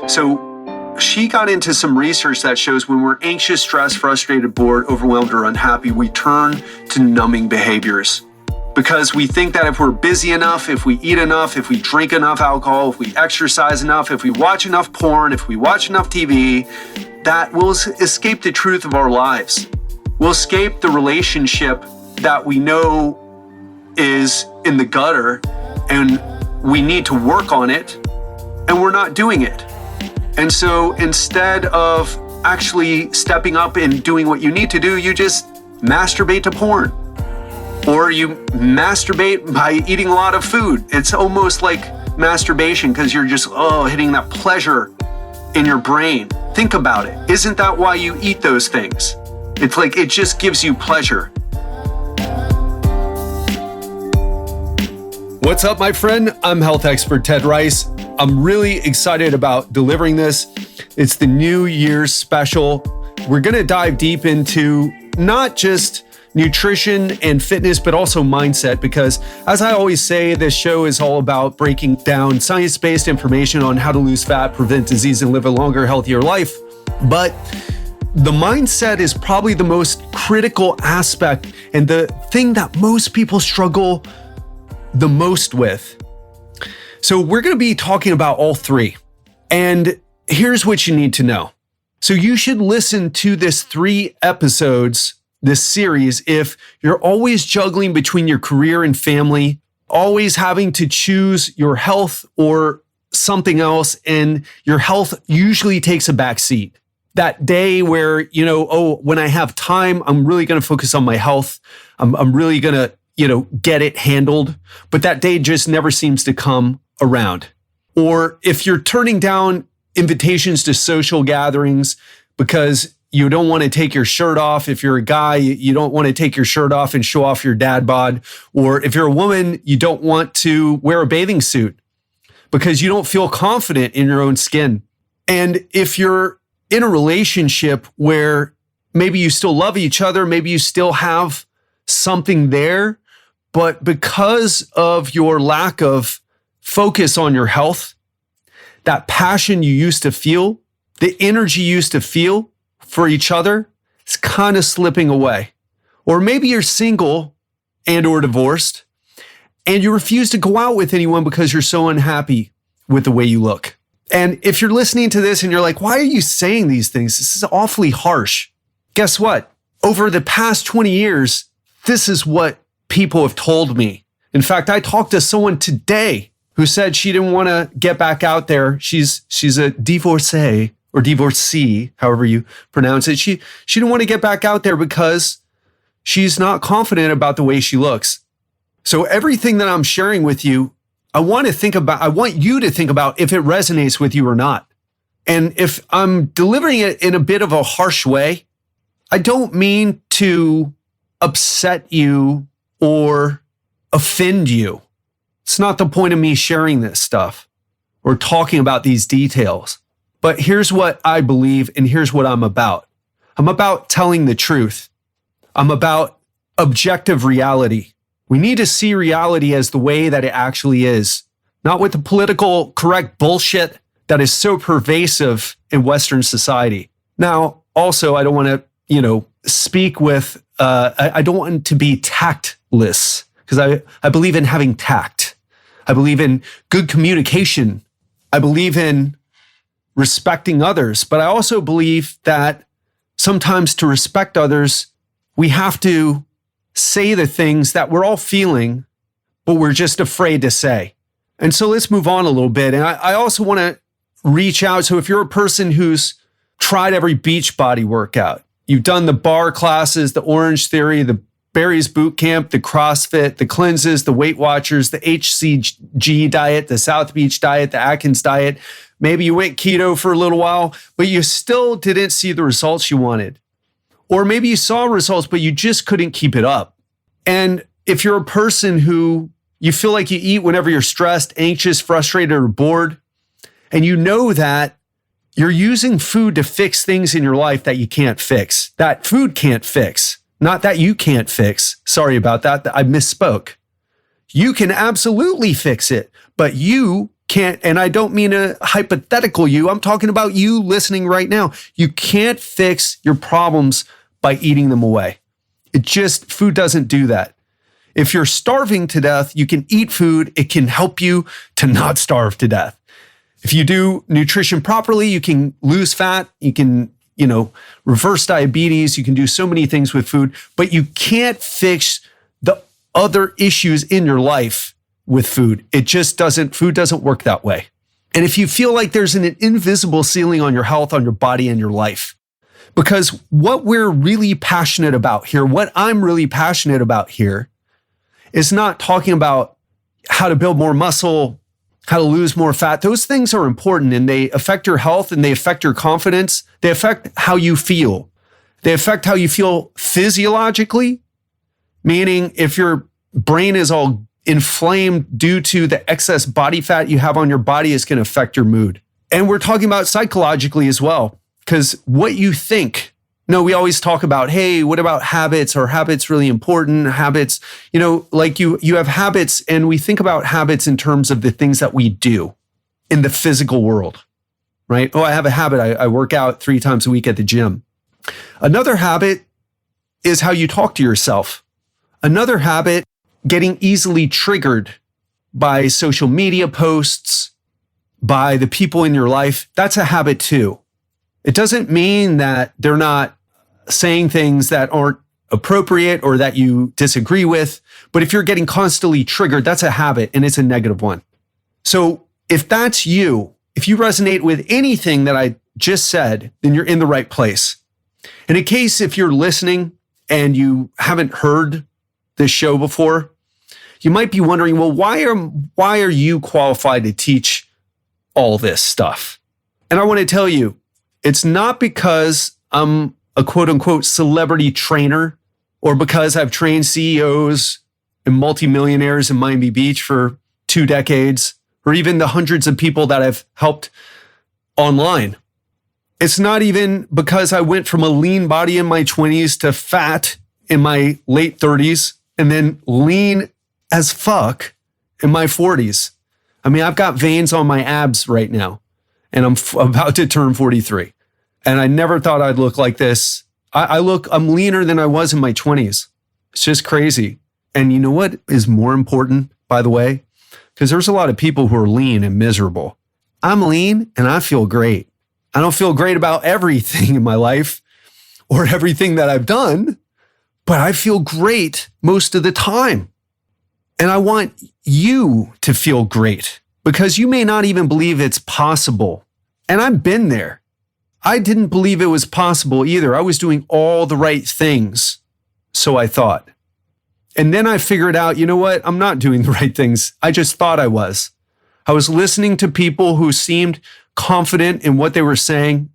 So she got into some research that shows when we're anxious, stressed, frustrated, bored, overwhelmed, or unhappy, we turn to numbing behaviors. Because we think that if we're busy enough, if we eat enough, if we drink enough alcohol, if we exercise enough, if we watch enough porn, if we watch enough TV, that we'll escape the truth of our lives. We'll escape the relationship that we know is in the gutter and we need to work on it, and we're not doing it. And so instead of actually stepping up and doing what you need to do, you just masturbate to porn. Or you masturbate by eating a lot of food. It's almost like masturbation because you're just, hitting that pleasure in your brain. Think about it. Isn't that why you eat those things? It's like it just gives you pleasure. What's up, my friend? I'm health expert Ted Rice. I'm really excited about delivering this. It's the New Year's special. We're going to dive deep into not just nutrition and fitness, but also mindset, because as I always say, this show is all about breaking down science-based information on how to lose fat, prevent disease, and live a longer, healthier life. But the mindset is probably the most critical aspect and the thing that most people struggle the most with. So we're going to be talking about all three. And here's what you need to know. So you should listen to this 3 episodes, this series, if you're always juggling between your career and family, always having to choose your health or something else, and your health usually takes a back seat. That day where, when I have time, I'm really going to focus on my health. I'm really going to, get it handled. But that day just never seems to come around. Or if you're turning down invitations to social gatherings because you don't want to take your shirt off. If you're a guy, you don't want to take your shirt off and show off your dad bod. Or if you're a woman, you don't want to wear a bathing suit because you don't feel confident in your own skin. And if you're in a relationship where maybe you still love each other, maybe you still have something there, but because of your lack of focus on your health, that passion you used to feel, the energy you used to feel for each other, is kind of slipping away. Or maybe you're single and or divorced, and you refuse to go out with anyone because you're so unhappy with the way you look. And if you're listening to this and you're like, why are you saying these things? This is awfully harsh. Guess what? Over the past 20 years, this is what people have told me. In fact, I talked to someone today who said she didn't want to get back out there. She's a divorcee or divorcee, however you pronounce it. She didn't want to get back out there because she's not confident about the way she looks. So everything that I'm sharing with you, I want you to think about if it resonates with you or not. And if I'm delivering it in a bit of a harsh way, I don't mean to upset you or offend you. It's not the point of me sharing this stuff or talking about these details. But here's what I believe, and here's what I'm about. I'm about telling the truth. I'm about objective reality. We need to see reality as the way that it actually is, not with the political correct bullshit that is so pervasive in Western society. Now, also, I don't want to, speak with, I don't want to be tactless because I believe in having tact. I believe in good communication. I believe in respecting others, but I also believe that sometimes to respect others, we have to say the things that we're all feeling, but we're just afraid to say. And so let's move on a little bit. And I also want to reach out. So if you're a person who's tried every Beachbody workout, you've done the bar classes, the Orange Theory, the Barry's Boot Camp, the CrossFit, the cleanses, the Weight Watchers, the HCG diet, the South Beach diet, the Atkins diet. Maybe you went keto for a little while, but you still didn't see the results you wanted. Or maybe you saw results, but you just couldn't keep it up. And if you're a person who you feel like you eat whenever you're stressed, anxious, frustrated, or bored, and you know that you're using food to fix things in your life that you can't fix, that food can't fix, not that you can't fix. Sorry about that. I misspoke. You can absolutely fix it, but you can't, and I don't mean a hypothetical you, I'm talking about you listening right now. You can't fix your problems by eating them away. Food doesn't do that. If you're starving to death, you can eat food. It can help you to not starve to death. If you do nutrition properly, you can lose fat. You can, reverse diabetes. You can do so many things with food, but you can't fix the other issues in your life with food. Food doesn't work that way. And if you feel like there's an invisible ceiling on your health, on your body, and your life, because what we're really passionate about here, what I'm really passionate about here, is not talking about how to build more muscle, how to lose more fat. Those things are important and they affect your health and they affect your confidence. They affect how you feel. They affect how you feel physiologically, meaning if your brain is all inflamed due to the excess body fat you have on your body, it's going to affect your mood. And we're talking about psychologically as well, because what you think. No, we always talk about, hey, what about habits? Are habits really important? Habits, like you have habits, and we think about habits in terms of the things that we do in the physical world, right? Oh, I have a habit. I work out 3 times a week at the gym. Another habit is how you talk to yourself. Another habit, getting easily triggered by social media posts, by the people in your life. That's a habit too. It doesn't mean that they're not saying things that aren't appropriate or that you disagree with. But if you're getting constantly triggered, that's a habit and it's a negative one. So if that's you, if you resonate with anything that I just said, then you're in the right place. And in case if you're listening and you haven't heard this show before, you might be wondering, well, why are you qualified to teach all this stuff? And I want to tell you, it's not because I'm a quote unquote celebrity trainer or because I've trained CEOs and multimillionaires in Miami Beach for 2 decades, or even the hundreds of people that I've helped online. It's not even because I went from a lean body in my 20s to fat in my late 30s and then lean as fuck in my 40s. I mean, I've got veins on my abs right now and I'm about to turn 43. And I never thought I'd look like this. I'm leaner than I was in my 20s. It's just crazy. And you know what is more important, by the way? Because there's a lot of people who are lean and miserable. I'm lean and I feel great. I don't feel great about everything in my life or everything that I've done, but I feel great most of the time. And I want you to feel great because you may not even believe it's possible. And I've been there. I didn't believe it was possible either. I was doing all the right things, so I thought. And then I figured out, you know what? I'm not doing the right things. I just thought I was. I was listening to people who seemed confident in what they were saying.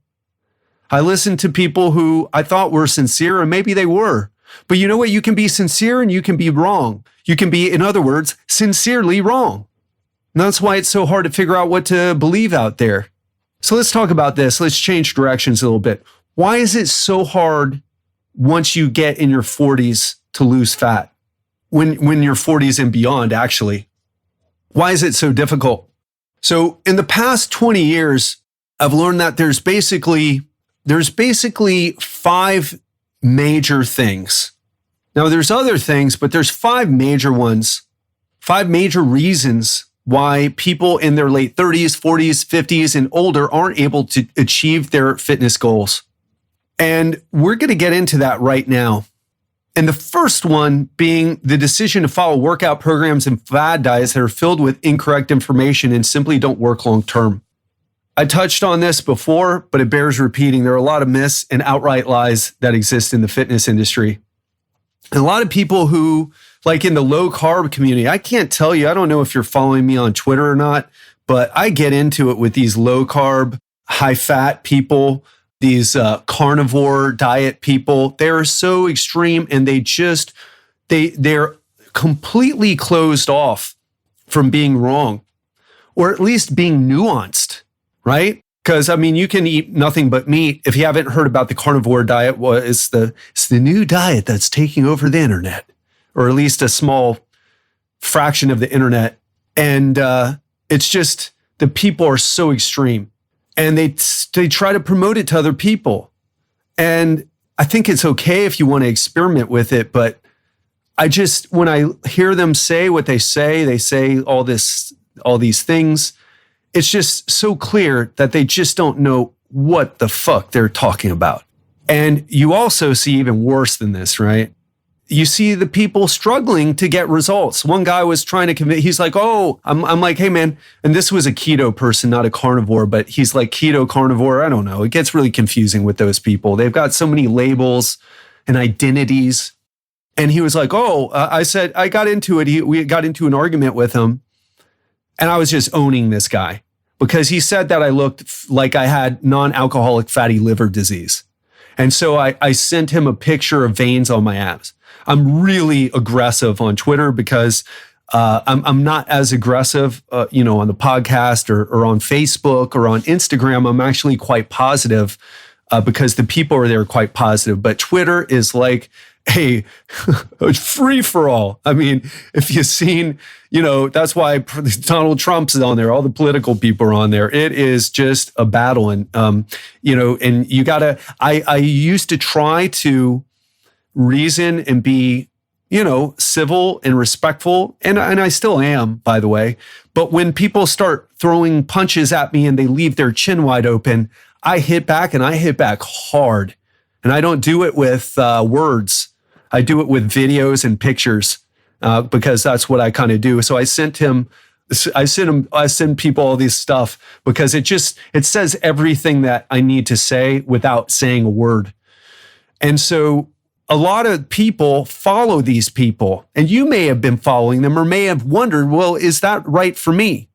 I listened to people who I thought were sincere, and maybe they were. But you know what? You can be sincere and you can be wrong. You can be, in other words, sincerely wrong. And that's why it's so hard to figure out what to believe out there. So let's talk about this. Let's change directions a little bit. Why is it so hard once you get in your 40s to lose fat? When you're 40s and beyond, actually. Why is it so difficult? So in the past 20 years, I've learned that there's basically 5 major things. Now there's other things, but there's 5 major ones, 5 major reasons why people in their late 30s, 40s, 50s, and older aren't able to achieve their fitness goals. And we're going to get into that right now. And the first one being the decision to follow workout programs and fad diets that are filled with incorrect information and simply don't work long term. I touched on this before, but it bears repeating. There are a lot of myths and outright lies that exist in the fitness industry. And a lot of people who, like in the low carb community, I can't tell you, I don't know if you're following me on Twitter or not, but I get into it with these low carb, high fat people, these carnivore diet people. They're so extreme and they're completely closed off from being wrong, or at least being nuanced, right? Because, I mean, you can eat nothing but meat. If you haven't heard about the carnivore diet, well, it's the new diet that's taking over the internet, or at least a small fraction of the internet. And it's just the people are so extreme, and they try to promote it to other people. And I think it's okay if you want to experiment with it, but when I hear them say what they say all these things, it's just so clear that they just don't know what the fuck they're talking about. And you also see even worse than this, right? You see the people struggling to get results. One guy was trying to convince, he's like, oh, I'm like, hey man, and this was a keto person, not a carnivore, but he's like keto carnivore. I don't know. It gets really confusing with those people. They've got so many labels and identities. And he was like, I got into it. We got into an argument with him. And I was just owning this guy because he said that I looked like I had non-alcoholic fatty liver disease. And so I sent him a picture of veins on my abs. I'm really aggressive on Twitter because I'm not as aggressive, on the podcast or on Facebook or on Instagram. I'm actually quite positive because the people are there quite positive. But Twitter is like a free for all. I mean, if you've seen, that's why Donald Trump's on there. All the political people are on there. It is just a battle. And, and you gotta, I used to try to reason and be, civil and respectful. And I still am, by the way. But when people start throwing punches at me and they leave their chin wide open, I hit back, and I hit back hard. And I don't do it with words. I do it with videos and pictures because that's what I kind of do. So I send people all this stuff because it says everything that I need to say without saying a word. And so a lot of people follow these people, and you may have been following them or may have wondered, well, is that right for me?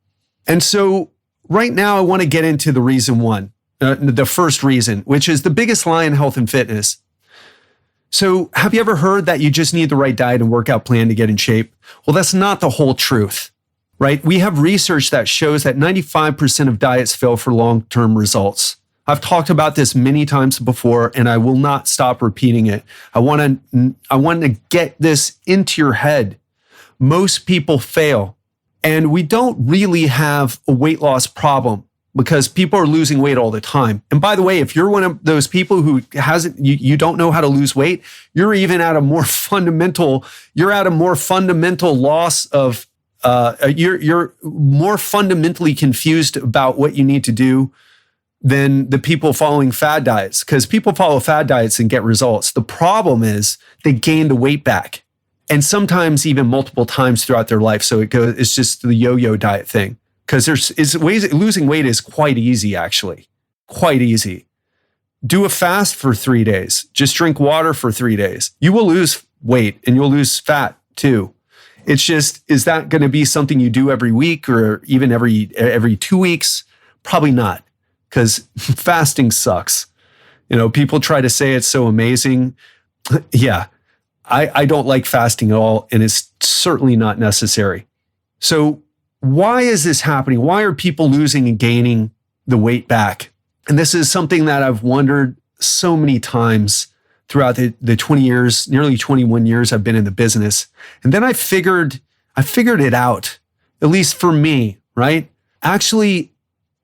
And so right now I want to get into the reason one, the first reason, which is the biggest lie in health and fitness. So have you ever heard that you just need the right diet and workout plan to get in shape? Well, that's not the whole truth, right? We have research that shows that 95% of diets fail for long-term results. I've talked about this many times before, and I will not stop repeating it. I want to get this into your head. Most people fail, and we don't really have a weight loss problem because people are losing weight all the time. And by the way, if you're one of those people who you don't know how to lose weight, you're even at a more fundamental loss of, you're more fundamentally confused about what you need to do than the people following fad diets, because people follow fad diets and get results. The problem is they gain the weight back, and sometimes even multiple times throughout their life. So it's just the yo-yo diet thing. Because losing weight is quite easy, actually. Quite easy. Do a fast for 3 days. Just drink water for 3 days. You will lose weight and you'll lose fat too. It's just, is that going to be something you do every week or even every 2 weeks? Probably not, because fasting sucks. People try to say it's so amazing. Yeah, I don't like fasting at all, and it's certainly not necessary. So why is this happening? Why are people losing and gaining the weight back? And this is something that I've wondered so many times throughout the 20 years, nearly 21 years I've been in the business. And then I figured it out, at least for me, right? Actually,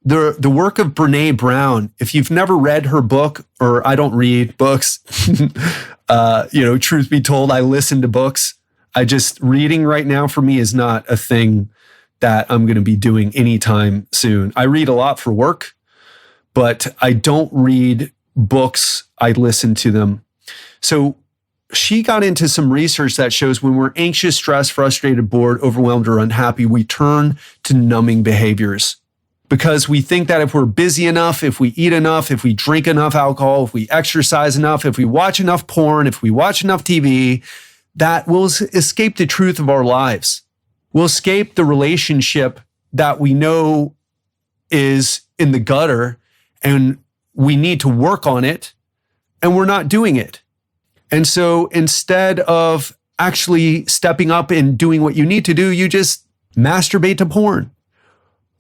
the work of Brené Brown, if you've never read her book, or I don't read books, truth be told, I listen to books. Reading right now for me is not a thing that I'm going to be doing anytime soon. I read a lot for work, but I don't read books. I listen to them. So she got into some research that shows when we're anxious, stressed, frustrated, bored, overwhelmed, or unhappy, we turn to numbing behaviors because we think that if we're busy enough, if we eat enough, if we drink enough alcohol, if we exercise enough, if we watch enough porn, if we watch enough TV, that we'll escape the truth of our lives. We'll escape the relationship that we know is in the gutter, and we need to work on it, and we're not doing it. And so instead of actually stepping up and doing what you need to do, you just masturbate to porn,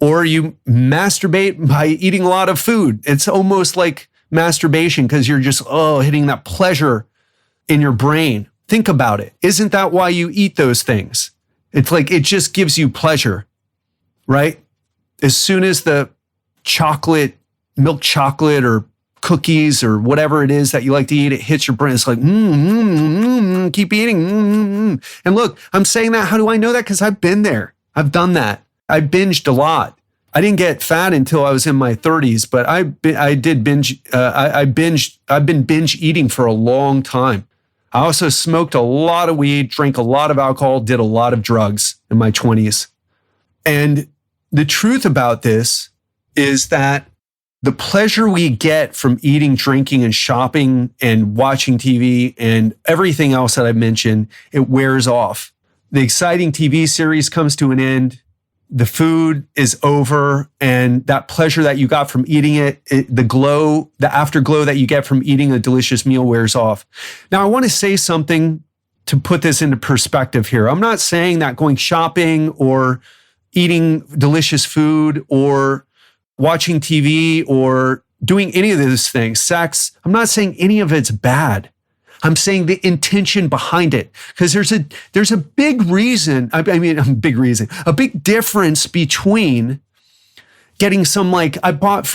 or you masturbate by eating a lot of food. It's almost like masturbation because you're just, hitting that pleasure in your brain. Think about it. Isn't that why you eat those things? It's like it just gives you pleasure, right? as soon as the milk chocolate or cookies or whatever it is that you like to eat, it hits your brain. It's like, keep eating. And look, I'm saying that. How do I know that? Because I've been there. I've done that. I binged a lot. I didn't get fat until I was in my 30s, but I did binge. I've been binge eating for a long time. I also smoked a lot of weed, drank a lot of alcohol, did a lot of drugs in my 20s. And the truth about this is that the pleasure we get from eating, drinking, and shopping and watching TV and everything else that I've mentioned, it wears off. The exciting TV series comes to an end. The food is over, and that pleasure that you got from eating it, the afterglow that you get from eating a delicious meal wears off. Now, I want to say something to put this into perspective here. I'm not saying that going shopping or eating delicious food or watching TV or doing any of those things, sex, I'm not saying any of it's bad. I'm saying the intention behind it, because there's a big reason. A big difference between getting some, like, I bought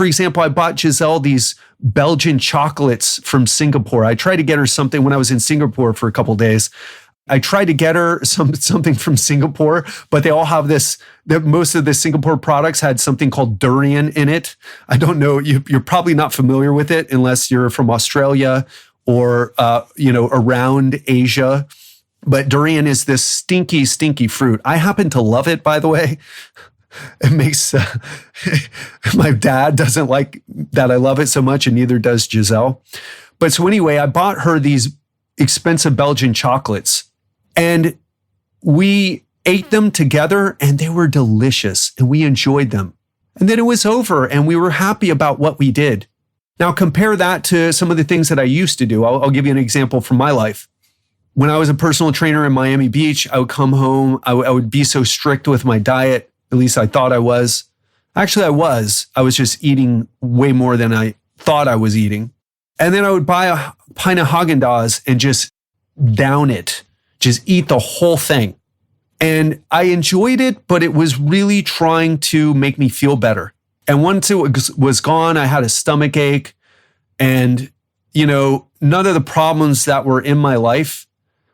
Giselle these Belgian chocolates from Singapore. I tried to get her something when I was in Singapore for a couple of days. I tried to get her something from Singapore, but they all have most of the Singapore products had something called durian in it. I don't know, you're probably not familiar with it unless you're from Australia or, around Asia. But durian is this stinky, stinky fruit. I happen to love it, by the way. It makes, my dad doesn't like that I love it so much, and neither does Giselle. But so anyway, I bought her these expensive Belgian chocolates, and we ate them together, and they were delicious, and we enjoyed them. And then it was over, and we were happy about what we did. Now, compare that to some of the things that I used to do. I'll give you an example from my life. When I was a personal trainer in Miami Beach, I would come home. I would be so strict with my diet. At least I thought I was. Actually, I was. I was just eating way more than I thought I was eating. And then I would buy a pint of Haagen-Dazs and just down it. Just eat the whole thing. And I enjoyed it, but it was really trying to make me feel better. And once it was gone, I had a stomach ache, and, none of the problems that were in my life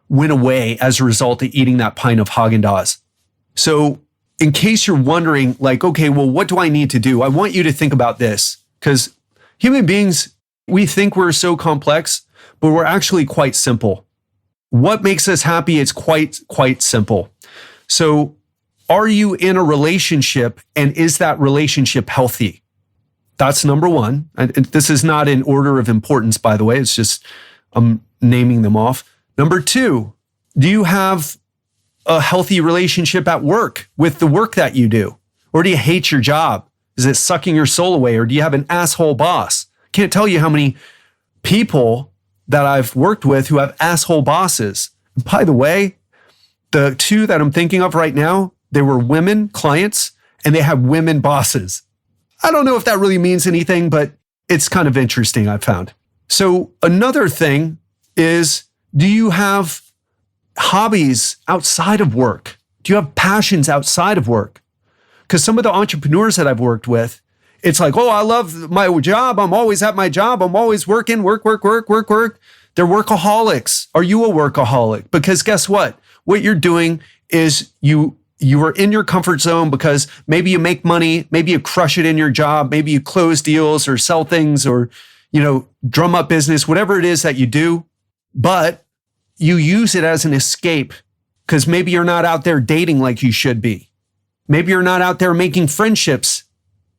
went away as a result of eating that pint of Haagen-Dazs. So in case you're wondering, like, okay, well, what do I need to do? I want you to think about this, because human beings, we think we're so complex, but we're actually quite simple. What makes us happy is quite simple. So are you in a relationship, and is that relationship healthy? That's number one. And this is not in order of importance, by the way. It's just I'm naming them off. Number two, do you have a healthy relationship at work with the work that you do? Or do you hate your job? Is it sucking your soul away? Or do you have an asshole boss? Can't tell you how many people that I've worked with who have asshole bosses. By the way, the two that I'm thinking of right now, they were women clients, and they have women bosses. I don't know if that really means anything, but it's kind of interesting, I've found. So another thing is, do you have hobbies outside of work? Do you have passions outside of work? Because some of the entrepreneurs that I've worked with, it's like, oh, I love my job. I'm always at my job. I'm always working, work. They're workaholics. Are you a workaholic? Because guess what? What you're doing is you are in your comfort zone because maybe you make money, maybe you crush it in your job, maybe you close deals or sell things or, drum up business, whatever it is that you do. But you use it as an escape because maybe you're not out there dating like you should be. Maybe you're not out there making friendships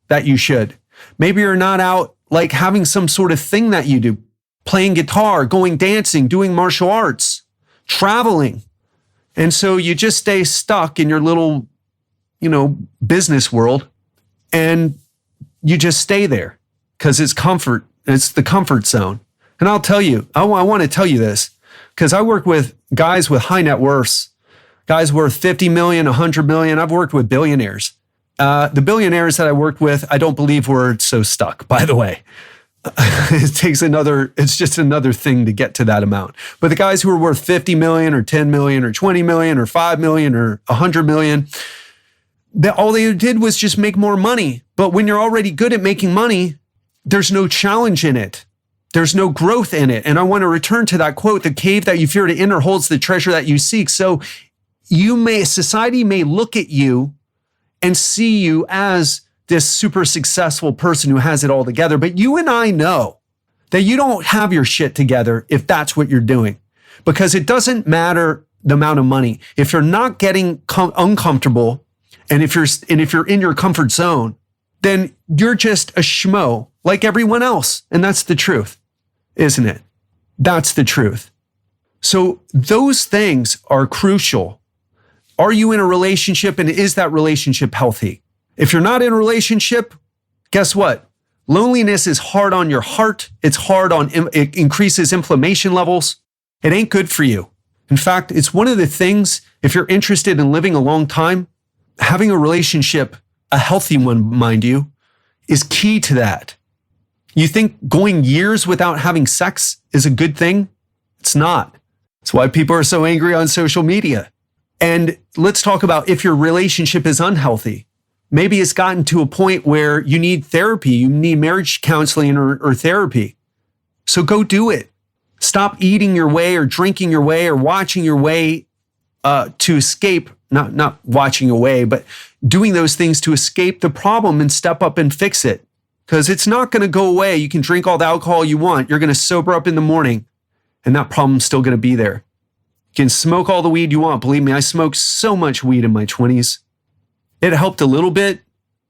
that you should. Maybe you're not out like having some sort of thing that you do, playing guitar, going dancing, doing martial arts, traveling. And so you just stay stuck in your little, business world, and you just stay there because it's comfort. It's the comfort zone. And I'll tell you, I want to tell you this because I work with guys with high net worths, guys worth 50 million, 100 million. I've worked with billionaires. The billionaires that I worked with, I don't believe were so stuck, by the way. It's just another thing to get to that amount. But the guys who are worth 50 million or 10 million or 20 million or 5 million or 100 million, All they did was just make more money. But when you're already good at making money, there's no challenge in it. There's no growth in it. And I want to return to that quote, the cave that you fear to enter holds the treasure that you seek. So society may look at you and see you as this super successful person who has it all together. But you and I know that you don't have your shit together if that's what you're doing, because it doesn't matter the amount of money. If you're not getting uncomfortable, and if you're in your comfort zone, then you're just a schmo like everyone else. And that's the truth, isn't it? That's the truth. So those things are crucial. Are you in a relationship, and is that relationship healthy? If you're not in a relationship, guess what? Loneliness is hard on your heart. It's hard on, it increases inflammation levels. It ain't good for you. In fact, it's one of the things, if you're interested in living a long time, having a relationship, a healthy one, mind you, is key to that. You think going years without having sex is a good thing? It's not. That's why people are so angry on social media. And let's talk about if your relationship is unhealthy. Maybe it's gotten to a point where you need therapy, you need marriage counseling or therapy. So go do it. Stop eating your way or drinking your way or watching your way to escape, not watching away, but doing those things to escape the problem and step up and fix it. Because it's not going to go away. You can drink all the alcohol you want. You're going to sober up in the morning and that problem's still going to be there. You can smoke all the weed you want. Believe me, I smoked so much weed in my 20s. It helped a little bit,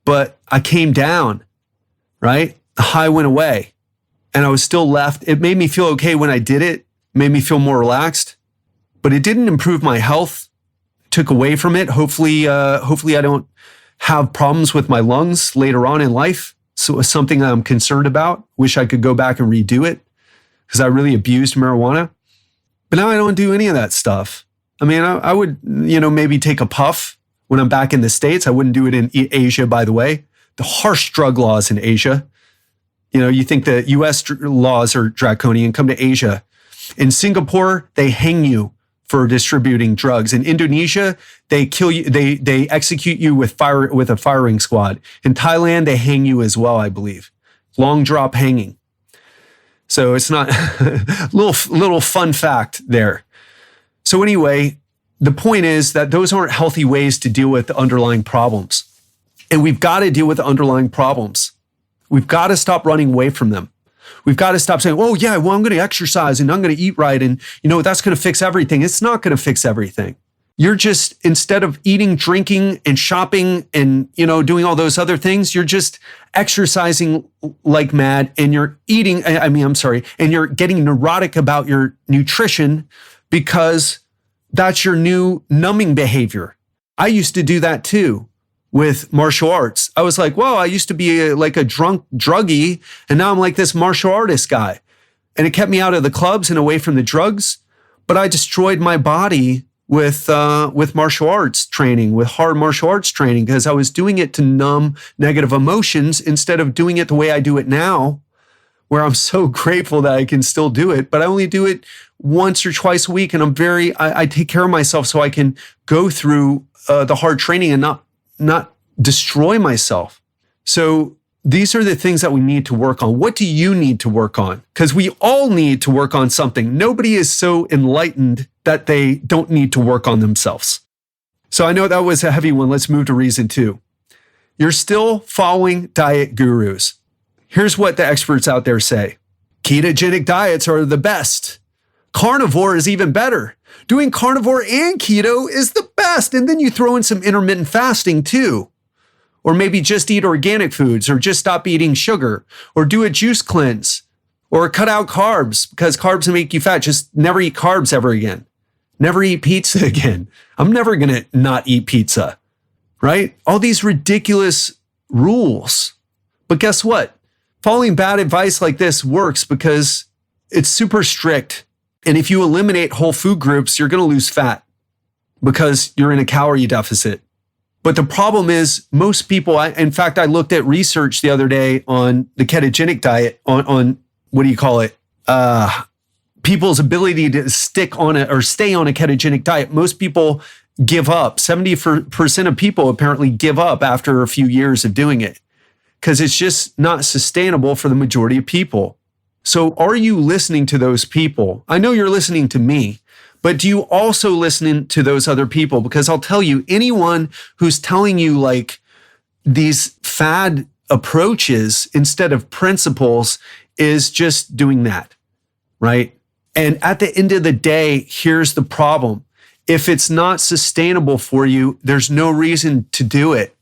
but I came down, right? The high went away and I was still left. It made me feel okay when I did it, made me feel more relaxed, but it didn't improve my health. It took away from it. Hopefully I don't have problems with my lungs later on in life. So it's something I'm concerned about. Wish I could go back and redo it because I really abused marijuana. But now I don't do any of that stuff. I mean, I would, maybe take a puff when I'm back in the States. I wouldn't do it in Asia, by the way. The harsh drug laws in Asia. You think the US laws are draconian, come to Asia. In Singapore, they hang you for distributing drugs. In Indonesia, they kill you, they execute you with a firing squad. In Thailand, they hang you as well, I believe. Long drop hanging. So it's not little fun fact there. So anyway, the point is that those aren't healthy ways to deal with the underlying problems. And we've got to deal with the underlying problems. We've got to stop running away from them. We've got to stop saying, oh yeah, well, I'm going to exercise and I'm going to eat right. And that's going to fix everything. It's not going to fix everything. You're just, instead of eating, drinking, and shopping and, doing all those other things, you're just exercising like mad and you're eating, and you're getting neurotic about your nutrition because that's your new numbing behavior. I used to do that too with martial arts. I was like, well, I used to be like a drunk druggie and now I'm like this martial artist guy. And it kept me out of the clubs and away from the drugs, but I destroyed my body with martial arts training, with hard martial arts training, because I was doing it to numb negative emotions instead of doing it the way I do it now, where I'm so grateful that I can still do it, but I only do it once or twice a week. And I take care of myself so I can go through the hard training and not destroy myself. So these are the things that we need to work on. What do you need to work on? Because we all need to work on something. Nobody is so enlightened that they don't need to work on themselves. So I know that was a heavy one. Let's move to reason 2. You're still following diet gurus. Here's what the experts out there say. Ketogenic diets are the best. Carnivore is even better. Doing carnivore and keto is the best. And then you throw in some intermittent fasting too. Or maybe just eat organic foods, or just stop eating sugar, or do a juice cleanse, or cut out carbs because carbs make you fat. Just never eat carbs ever again. Never eat pizza again. I'm never going to not eat pizza, right? All these ridiculous rules. But guess what? Following bad advice like this works because it's super strict. And if you eliminate whole food groups, you're going to lose fat because you're in a calorie deficit. But the problem is most people, in fact, I looked at research the other day on the ketogenic diet, on what do you call it? People's ability to stick on it or stay on a ketogenic diet. Most people give up. 70% of people apparently give up after a few years of doing it because it's just not sustainable for the majority of people. So are you listening to those people? I know you're listening to me, but do you also listen to those other people? Because I'll tell you, anyone who's telling you like these fad approaches instead of principles is just doing that, right? And at the end of the day, here's the problem. If it's not sustainable for you, there's no reason to do it.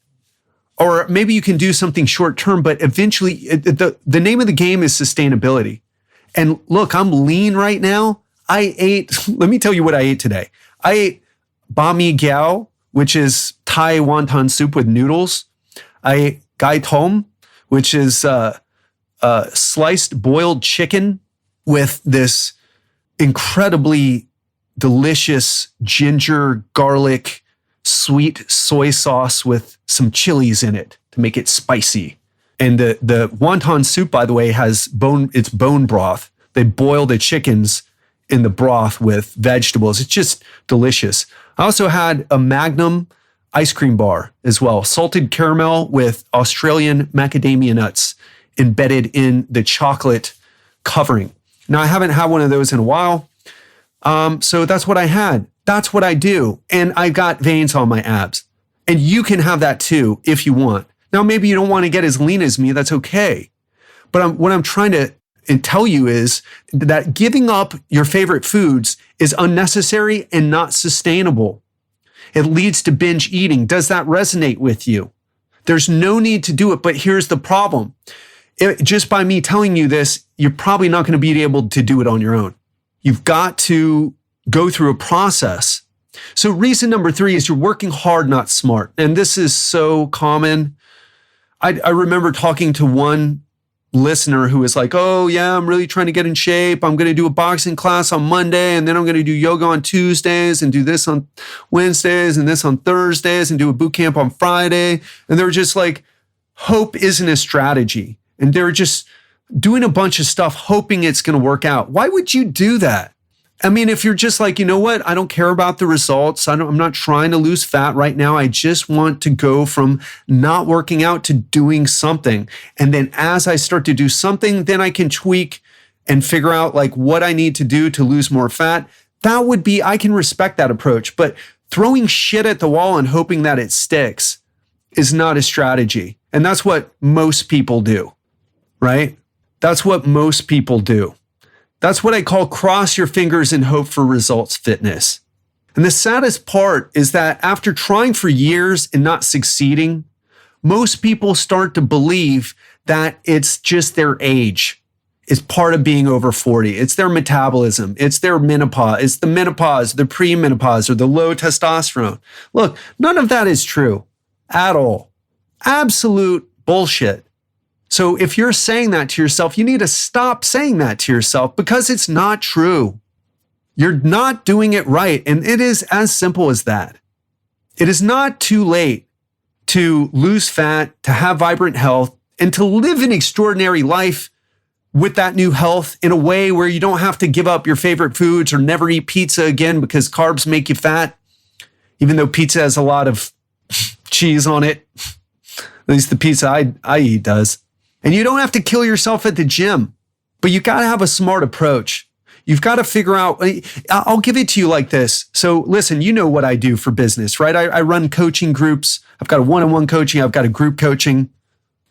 Or maybe you can do something short term, but eventually the name of the game is sustainability. And look, I'm lean right now. Let me tell you what I ate today. I ate banh mi gao, which is Thai wonton soup with noodles. I ate gai tom, which is sliced boiled chicken with this incredibly delicious ginger, garlic, sweet soy sauce with some chilies in it to make it spicy. And the wonton soup, by the way, has it's bone broth. They boil the chickens in the broth with vegetables. It's just delicious. I also had a Magnum ice cream bar as well, salted caramel with Australian macadamia nuts embedded in the chocolate covering. Now, I haven't had one of those in a while. So that's what I had. That's what I do. And I got veins on my abs. And you can have that too if you want. Now, maybe you don't want to get as lean as me. That's okay. But what I'm trying to tell you is that giving up your favorite foods is unnecessary and not sustainable. It leads to binge eating. Does that resonate with you? There's no need to do it. But here's the problem. Just by me telling you this, you're probably not going to be able to do it on your own. You've got to go through a process. So reason number 3 is you're working hard, not smart. And this is so common. I remember talking to one listener who was like, oh yeah, I'm really trying to get in shape. I'm going to do a boxing class on Monday, and then I'm going to do yoga on Tuesdays and do this on Wednesdays and this on Thursdays and do a boot camp on Friday. And they were just like, hope isn't a strategy. And they're just doing a bunch of stuff, hoping it's going to work out. Why would you do that? I mean, if you're just like, you know what? I don't care about the results. I'm not trying to lose fat right now. I just want to go from not working out to doing something. And then as I start to do something, then I can tweak and figure out like what I need to do to lose more fat. That would be, I can respect that approach. But throwing shit at the wall and hoping that it sticks is not a strategy. And that's what most people do, right? That's what most people do. That's what I call cross your fingers and hope for results fitness. And the saddest part is that after trying for years and not succeeding, most people start to believe that it's just their age. It's part of being over 40. It's their metabolism. It's their menopause. It's the menopause, the premenopause, or the low testosterone. Look, none of that is true at all. Absolute bullshit. So if you're saying that to yourself, you need to stop saying that to yourself because it's not true. You're not doing it right. And it is as simple as that. It is not too late to lose fat, to have vibrant health, and to live an extraordinary life with that new health in a way where you don't have to give up your favorite foods or never eat pizza again because carbs make you fat, even though pizza has a lot of cheese on it. At least the pizza I eat does. And you don't have to kill yourself at the gym, but you got to have a smart approach. You've got to figure out, I'll give it to you like this. So listen, you know what I do for business, right? I run coaching groups. I've got a one-on-one coaching. I've got a group coaching.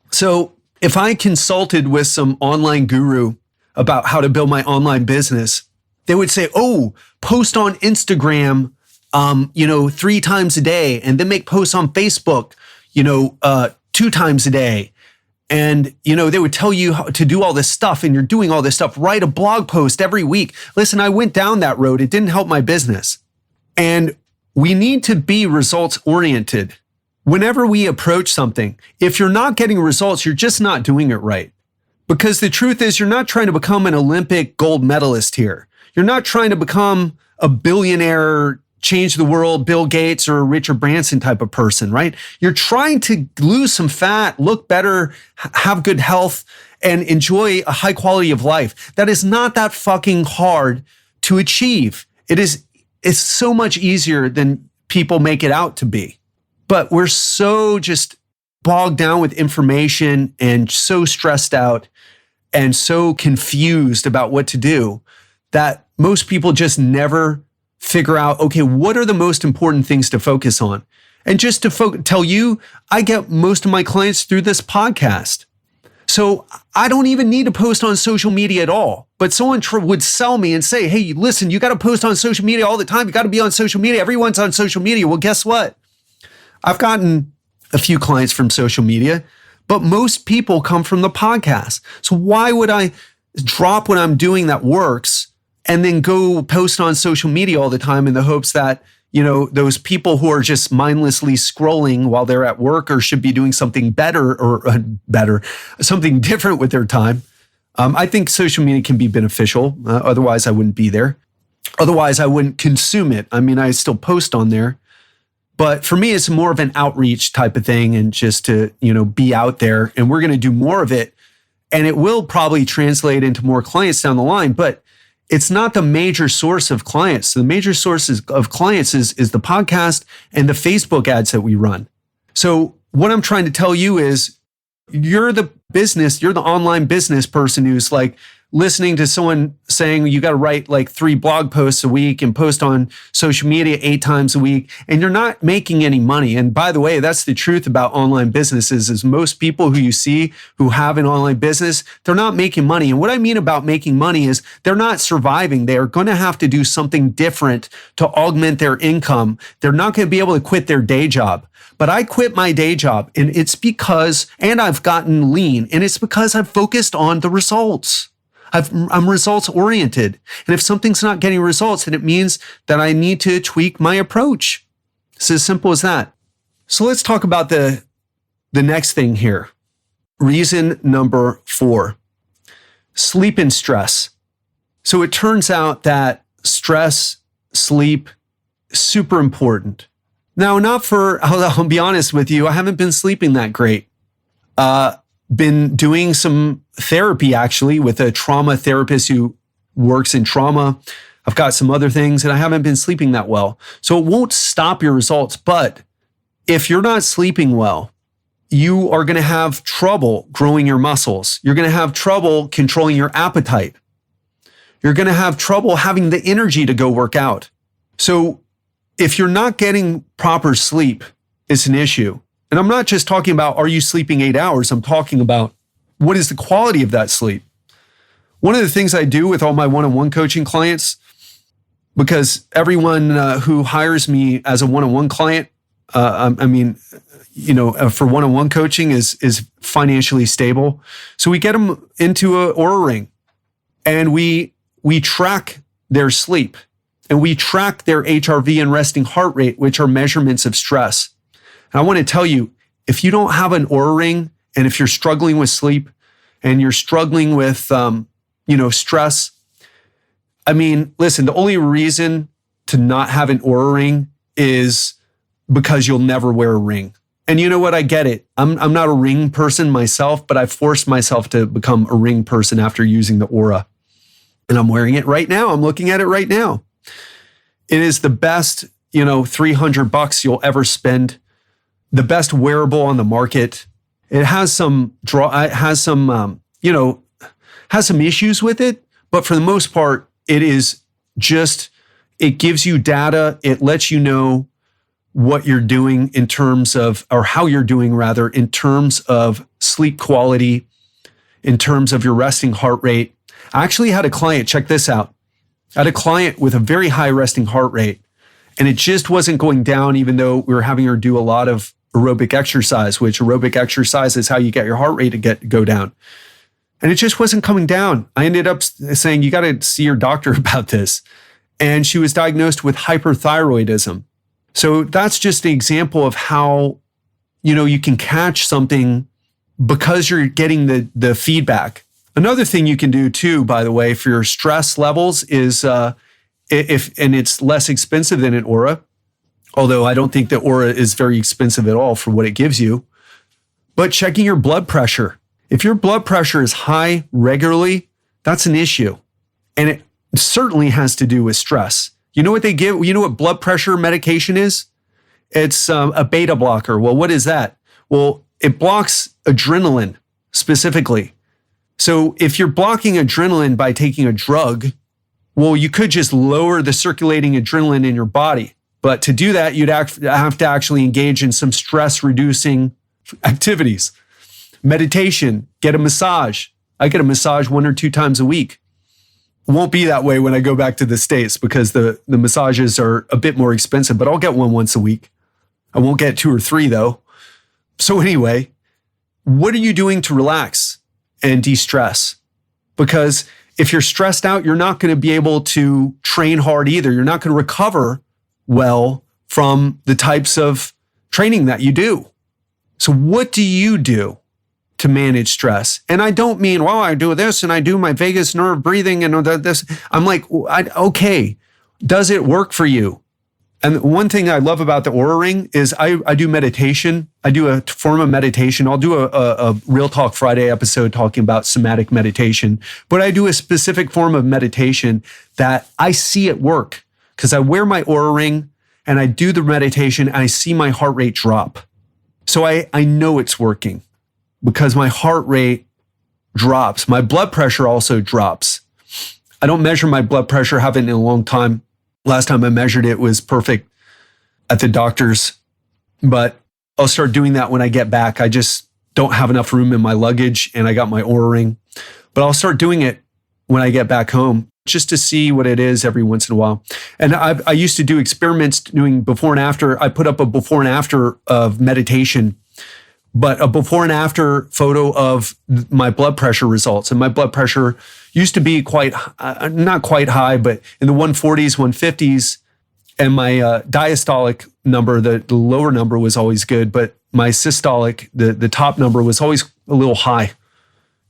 So if I consulted with some online guru about how to build my online business, they would say, oh, post on Instagram, 3 times a day, and then make posts on Facebook, 2 times a day. And, they would tell you how to do all this stuff and you're doing all this stuff. Write a blog post every week. Listen, I went down that road. It didn't help my business. And we need to be results oriented. Whenever we approach something, if you're not getting results, you're just not doing it right. Because the truth is, you're not trying to become an Olympic gold medalist here. You're not trying to become a billionaire, change the world, Bill Gates or Richard Branson type of person, right? You're trying to lose some fat, look better, have good health, and enjoy a high quality of life. That is not that fucking hard to achieve. It's so much easier than people make it out to be. But we're so just bogged down with information and so stressed out and so confused about what to do that most people just never figure out, okay, what are the most important things to focus on? And just to tell you, I get most of my clients through this podcast. So I don't even need to post on social media at all. But someone would sell me and say, hey, listen, you got to post on social media all the time. You got to be on social media. Everyone's on social media. Well, guess what? I've gotten a few clients from social media, but most people come from the podcast. So why would I drop what I'm doing that works and then go post on social media all the time in the hopes that, those people who are just mindlessly scrolling while they're at work or should be doing something something different with their time. I think social media can be beneficial. Otherwise, I wouldn't be there. Otherwise, I wouldn't consume it. I mean, I still post on there. But for me, it's more of an outreach type of thing and just to, be out there. And we're going to do more of it. And it will probably translate into more clients down the line. But it's not the major source of clients. The major sources of clients is the podcast and the Facebook ads that we run. So what I'm trying to tell you is you're the online business person who's like listening to someone saying you got to write like 3 blog posts a week and post on social media 8 times a week, and you're not making any money. And by the way, that's the truth about online businesses is most people who you see who have an online business, they're not making money. And what I mean about making money is they're not surviving. They are going to have to do something different to augment their income. They're not going to be able to quit their day job. But I quit my day job and I've gotten lean, and it's because I've focused on the results. I'm results oriented. And if something's not getting results, then it means that I need to tweak my approach. It's as simple as that. So let's talk about the next thing here. Reason number 4, sleep and stress. So it turns out that stress, sleep, super important. Now, I'll be honest with you, I haven't been sleeping that great. Been doing some therapy actually with a trauma therapist who works in trauma. I've got some other things and I haven't been sleeping that well. So it won't stop your results. But if you're not sleeping well, you are going to have trouble growing your muscles. You're going to have trouble controlling your appetite. You're going to have trouble having the energy to go work out. So if you're not getting proper sleep, it's an issue. And I'm not just talking about, are you sleeping 8 hours? I'm talking about what is the quality of that sleep? One of the things I do with all my one-on-one coaching clients, because everyone who hires me as a one-on-one client, for one-on-one coaching is financially stable. So we get them into an Oura ring and we track their sleep and we track their HRV and resting heart rate, which are measurements of stress. And I want to tell you, if you don't have an Oura ring and if you're struggling with sleep and you're struggling with, stress, listen, the only reason to not have an Oura ring is because you'll never wear a ring. And you know what? I get it. I'm not a ring person myself, but I forced myself to become a ring person after using the Oura. And I'm wearing it right now. I'm looking at it right now. It is the best, $300 you'll ever spend. The best wearable on the market. It has some issues with it, but for the most part, it gives you data. It lets you know what you're doing how you're doing rather, in terms of sleep quality, in terms of your resting heart rate. I actually had a client, check this out. I had a client with a very high resting heart rate, and it just wasn't going down, even though we were having her do a lot of aerobic exercise, which aerobic exercise is how you get your heart rate to go down. And it just wasn't coming down. I ended up saying, you got to see your doctor about this. And she was diagnosed with hyperthyroidism. So that's just an example of how, you can catch something because you're getting the feedback. Another thing you can do too, by the way, for your stress levels is, and it's less expensive than an Oura, although I don't think the Oura is very expensive at all for what it gives you, but checking your blood pressure. If your blood pressure is high regularly, that's an issue. And it certainly has to do with stress. You know what they give? You know what blood pressure medication is? It's a beta blocker. Well, what is that? Well, it blocks adrenaline specifically. So if you're blocking adrenaline by taking a drug, well, you could just lower the circulating adrenaline in your body. But to do that, you'd have to actually engage in some stress-reducing activities. Meditation, get a massage. I get a massage 1 or 2 times a week. It won't be that way when I go back to the States because the massages are a bit more expensive, but I'll get one once a week. I won't get 2 or 3 though. So anyway, what are you doing to relax and de-stress? Because if you're stressed out, you're not going to be able to train hard either. You're not going to recover well from the types of training that you do. So what do you do to manage stress? And I don't mean, well, I do this and I do my vagus nerve breathing and this. I'm like, okay, does it work for you? And one thing I love about the Oura Ring is I do meditation. I do a form of meditation. I'll do a Real Talk Friday episode talking about somatic meditation, but I do a specific form of meditation that I see it work because I wear my Oura Ring and I do the meditation and I see my heart rate drop. So I know it's working because my heart rate drops. My blood pressure also drops. I don't measure my blood pressure, haven't in a long time. Last time I measured it was perfect at the doctor's, but I'll start doing that when I get back. I just don't have enough room in my luggage and I got my Oura Ring, but I'll start doing it when I get back home just to see what it is every once in a while. And I used to do experiments doing before and after. I put up a before and after of meditation, but a before and after photo of my blood pressure results. And my blood pressure used to be not quite high, but in the 140s, 150s. And my diastolic number, the lower number was always good, but my systolic, the top number was always a little high.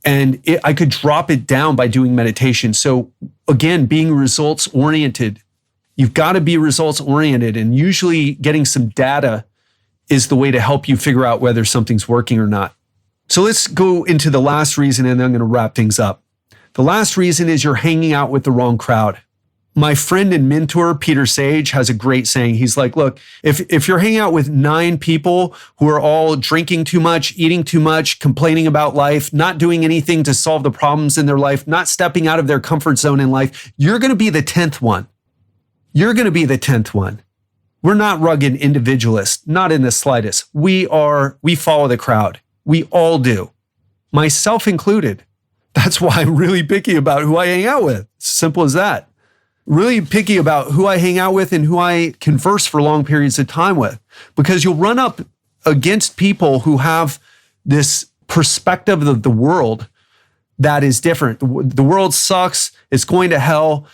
And I could drop it down by doing meditation. So again, being results oriented, you've got to be results oriented. And usually getting some data is the way to help you figure out whether something's working or not. So let's go into the last reason and then I'm going to wrap things up. The last reason is you're hanging out with the wrong crowd. My friend and mentor, Peter Sage, has a great saying. He's like, look, if you're hanging out with 9 people who are all drinking too much, eating too much, complaining about life, not doing anything to solve the problems in their life, not stepping out of their comfort zone in life, you're going to be the 10th one. You're going to be the 10th one. We're not rugged individualists, not in the slightest. We follow the crowd. We all do, myself included. That's why I'm really picky about who I hang out with. It's simple as that. Really picky about who I hang out with and who I converse for long periods of time with, because you'll run up against people who have this perspective of the world that is different. The world sucks. It's going to hell.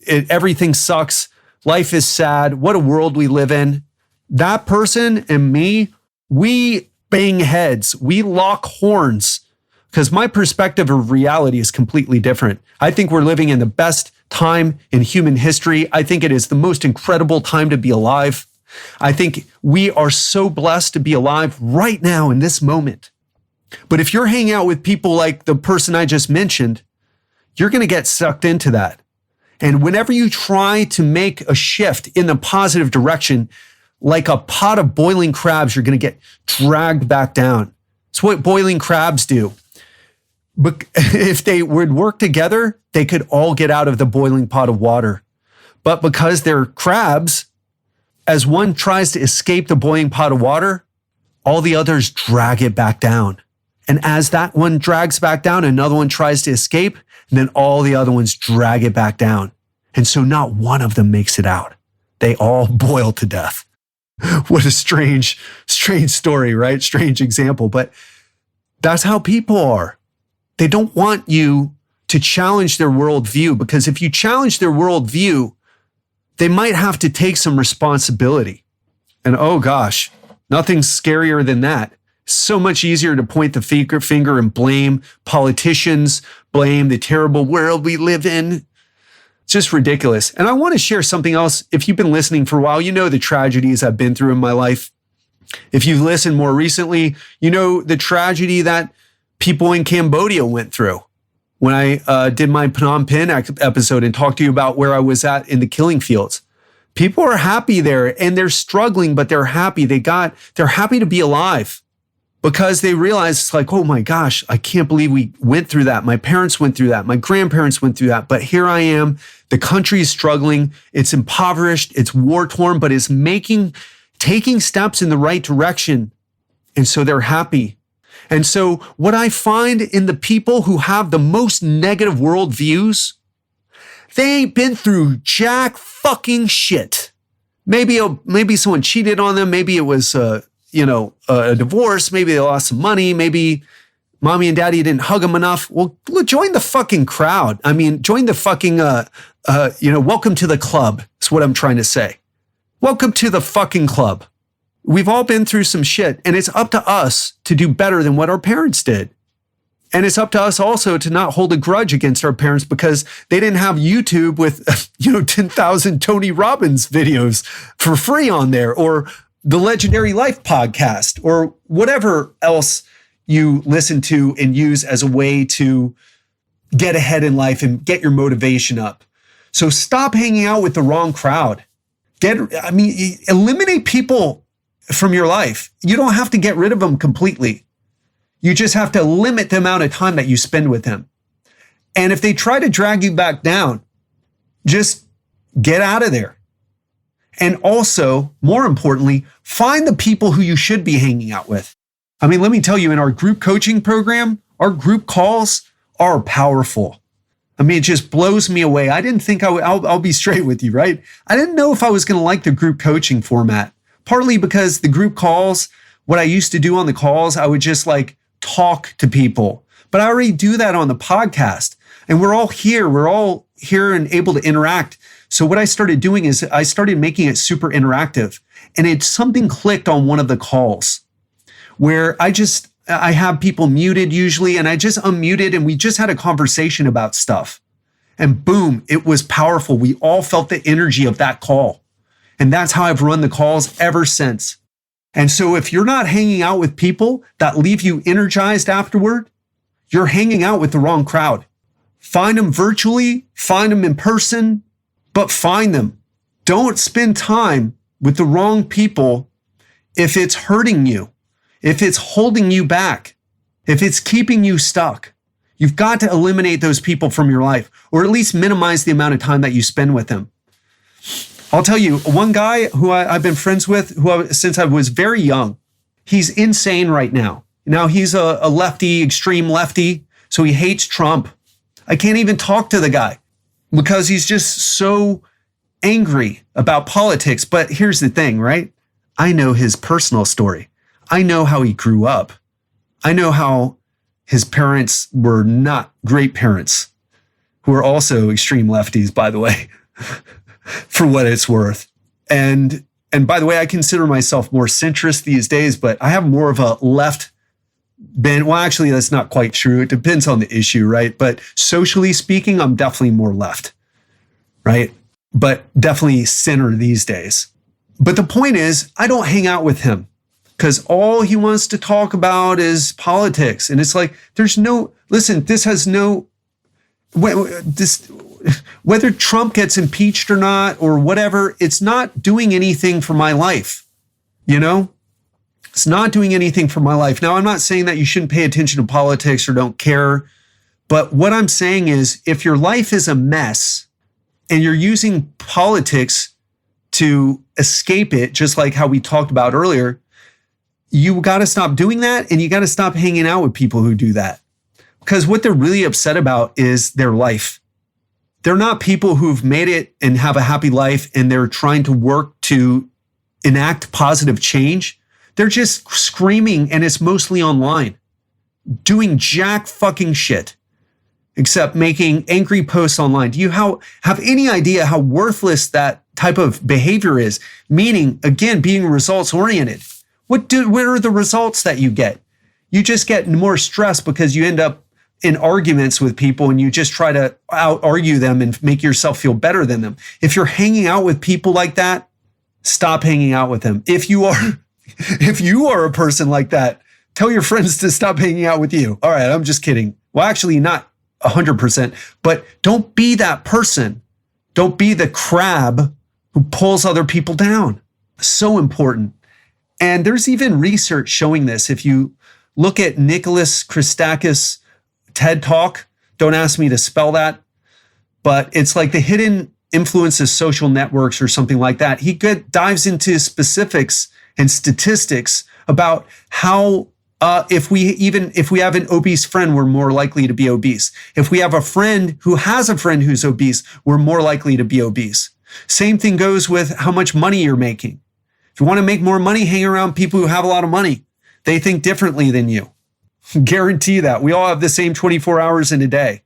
Everything sucks. Life is sad. What a world we live in. That person and me, we bang heads. We lock horns because my perspective of reality is completely different. I think we're living in the best time in human history. I think it is the most incredible time to be alive. I think we are so blessed to be alive right now in this moment. But if you're hanging out with people like the person I just mentioned, you're going to get sucked into that. And whenever you try to make a shift in the positive direction, like a pot of boiling crabs, you're going to get dragged back down. It's what boiling crabs do. But if they would work together, they could all get out of the boiling pot of water. But because they're crabs, as one tries to escape the boiling pot of water, all the others drag it back down. And as that one drags back down, another one tries to escape, and then all the other ones drag it back down. And so not one of them makes it out. They all boil to death. What a strange story, right? Strange example, but that's how people are. They don't want you to challenge their worldview, because if you challenge their worldview, they might have to take some responsibility. And oh gosh, nothing's scarier than that. So much easier to point the finger and blame politicians, blame the terrible world we live in. It's just ridiculous. And I want to share something else. If you've been listening for a while, you know the tragedies I've been through in my life. If you've listened more recently, you know the tragedy that people in Cambodia went through. When I did my Phnom Penh episode and talked to you about where I was at in the killing fields, People are happy there and they're struggling, but they're happy. They're happy to be alive because they realize it's like, oh my gosh, I can't believe we went through that. My parents went through that. My grandparents went through that. But here I am. The country is struggling. It's impoverished. It's war torn, but it's taking steps in the right direction. And so they're happy. And so what I find in the people who have the most negative worldviews, they ain't been through jack fucking shit. Maybe someone cheated on them. Maybe it was, a divorce. Maybe they lost some money. Maybe mommy and daddy didn't hug them enough. Well, join the fucking crowd. I mean, join the fucking, welcome to the club. That's what I'm trying to say. Welcome to the fucking club. We've all been through some shit, and it's up to us to do better than what our parents did. And it's up to us also to not hold a grudge against our parents because they didn't have YouTube with, 10,000 Tony Robbins videos for free on there, or the Legendary Life podcast, or whatever else you listen to and use as a way to get ahead in life and get your motivation up. So stop hanging out with the wrong crowd. Eliminate people from your life. You don't have to get rid of them completely. You just have to limit the amount of time that you spend with them. And if they try to drag you back down, just get out of there. And also, more importantly, find the people who you should be hanging out with. I mean, let me tell you, in our group coaching program, our group calls are powerful. I mean, it just blows me away. I didn't think I'll be straight with you, right? I didn't know if I was going to like the group coaching format, partly because the group calls, what I used to do on the calls, I would just talk to people. But I already do that on the podcast. And we're all here and able to interact. So what I started doing is I started making it super interactive. And something clicked on one of the calls where I have people muted usually, and I just unmuted and we just had a conversation about stuff. And boom, it was powerful. We all felt the energy of that call. And that's how I've run the calls ever since. And so if you're not hanging out with people that leave you energized afterward, you're hanging out with the wrong crowd. Find them virtually, find them in person, but find them. Don't spend time with the wrong people if it's hurting you, if it's holding you back, if it's keeping you stuck. You've got to eliminate those people from your life, or at least minimize the amount of time that you spend with them. I'll tell you, one guy who I've been friends with since I was very young, he's insane right now. Now he's a lefty, extreme lefty, so he hates Trump. I can't even talk to the guy because he's just so angry about politics. But here's the thing, right? I know his personal story. I know how he grew up. I know how his parents were not great parents, who are also extreme lefties, by the way. For what it's worth. And by the way, I consider myself more centrist these days, but I have more of a left bent. Well, actually, that's not quite true. It depends on the issue, right? But socially speaking, I'm definitely more left, right? But definitely center these days. But the point is, I don't hang out with him because all he wants to talk about is politics. And it's like, whether Trump gets impeached or not, or whatever, it's not doing anything for my life. It's not doing anything for my life. Now, I'm not saying that you shouldn't pay attention to politics or don't care. But what I'm saying is, if your life is a mess and you're using politics to escape it, just like how we talked about earlier, you got to stop doing that. And you got to stop hanging out with people who do that. Because what they're really upset about is their life. They're not people who've made it and have a happy life and they're trying to work to enact positive change. They're just screaming, and it's mostly online, doing jack fucking shit, except making angry posts online. Do you have any idea how worthless that type of behavior is? Meaning, again, being results oriented. What are the results that you get? You just get more stress because you end up in arguments with people and you just try to out-argue them and make yourself feel better than them. If you're hanging out with people like that, stop hanging out with them. If you are a person like that, tell your friends to stop hanging out with you. All right, I'm just kidding. Well, actually not 100%, but don't be that person. Don't be the crab who pulls other people down. So important. And there's even research showing this. If you look at Nicholas Christakis' TED Talk, don't ask me to spell that, but it's like the hidden influence of social networks or something like that. He dives into specifics and statistics about how if we have an obese friend, we're more likely to be obese. If we have a friend who has a friend who's obese, we're more likely to be obese. Same thing goes with how much money you're making. If you want to make more money, hang around people who have a lot of money. They think differently than you. Guarantee that. We all have the same 24 hours in a day.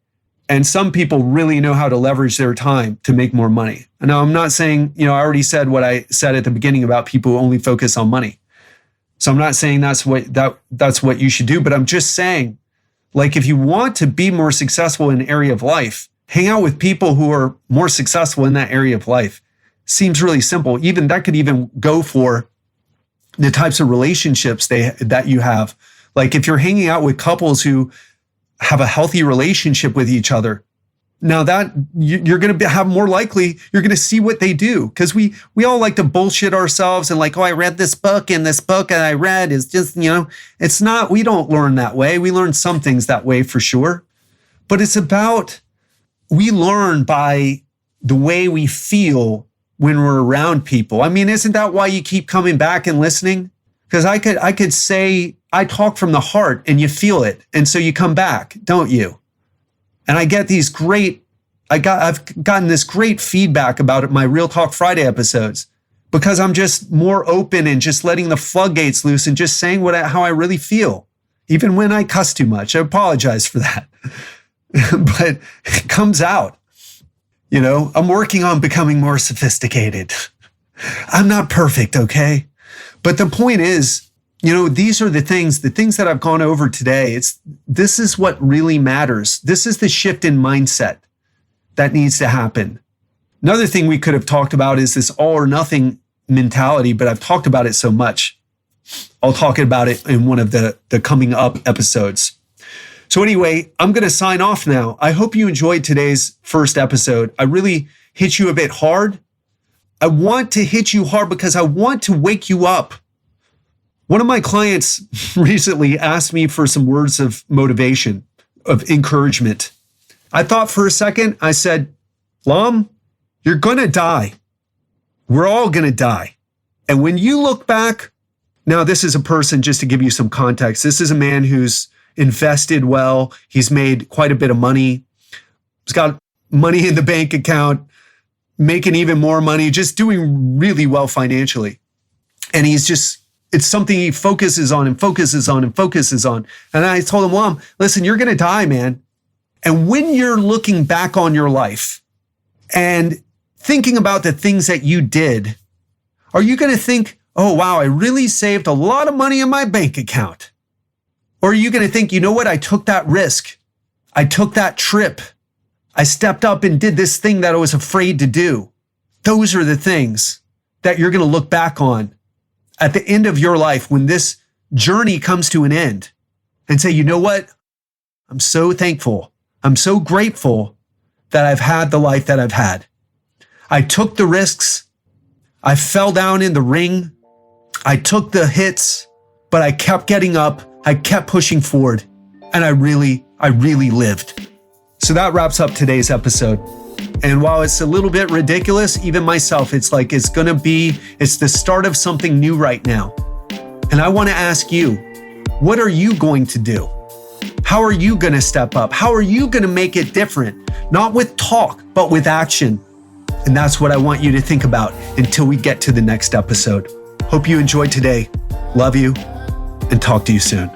And some people really know how to leverage their time to make more money. And now I'm not saying, I already said what I said at the beginning about people who only focus on money. So I'm not saying that's what you should do, but I'm just saying, like, if you want to be more successful in an area of life, hang out with people who are more successful in that area of life. Seems really simple. Even that could even go for the types of relationships that you have. Like if you're hanging out with couples who have a healthy relationship with each other, now that you're going to have more likely, you're going to see what they do. Because we all like to bullshit ourselves and like, oh, I read this book and this book that I read is just, it's not, we don't learn that way. We learn some things that way for sure. But it's about, we learn by the way we feel when we're around people. I mean, isn't that why you keep coming back and listening? Because I could say, I talk from the heart and you feel it. And so you come back, don't you? And I get I've gotten this great feedback about my Real Talk Friday episodes because I'm just more open and just letting the floodgates loose and just saying how I really feel. Even when I cuss too much, I apologize for that. But it comes out. I'm working on becoming more sophisticated. I'm not perfect, okay? But the point is, these are the things that I've gone over today. This is what really matters. This is the shift in mindset that needs to happen. Another thing we could have talked about is this all or nothing mentality, but I've talked about it so much. I'll talk about it in one of the coming up episodes. So anyway, I'm going to sign off now. I hope you enjoyed today's first episode. I really hit you a bit hard. I want to hit you hard because I want to wake you up. One of my clients recently asked me for some words of motivation, of encouragement. I thought for a second, I said, Lom, you're going to die. We're all going to die. And when you look back, now this is a person, just to give you some context, this is a man who's invested well. He's made quite a bit of money. He's got money in the bank account, making even more money, just doing really well financially. And it's something he focuses on and focuses on and focuses on. And I told him, Mom, listen, you're going to die, man. And when you're looking back on your life and thinking about the things that you did, are you going to think, oh, wow, I really saved a lot of money in my bank account? Or are you going to think, you know what? I took that risk. I took that trip. I stepped up and did this thing that I was afraid to do. Those are the things that you're going to look back on at the end of your life when this journey comes to an end and say, you know what? I'm so thankful. I'm so grateful that I've had the life that I've had. I took the risks. I fell down in the ring. I took the hits, but I kept getting up. I kept pushing forward, and I really lived. So that wraps up today's episode. And while it's a little bit ridiculous, even myself, it's the start of something new right now. And I want to ask you, what are you going to do? How are you going to step up? How are you going to make it different? Not with talk, but with action. And that's what I want you to think about until we get to the next episode. Hope you enjoyed today. Love you, and talk to you soon.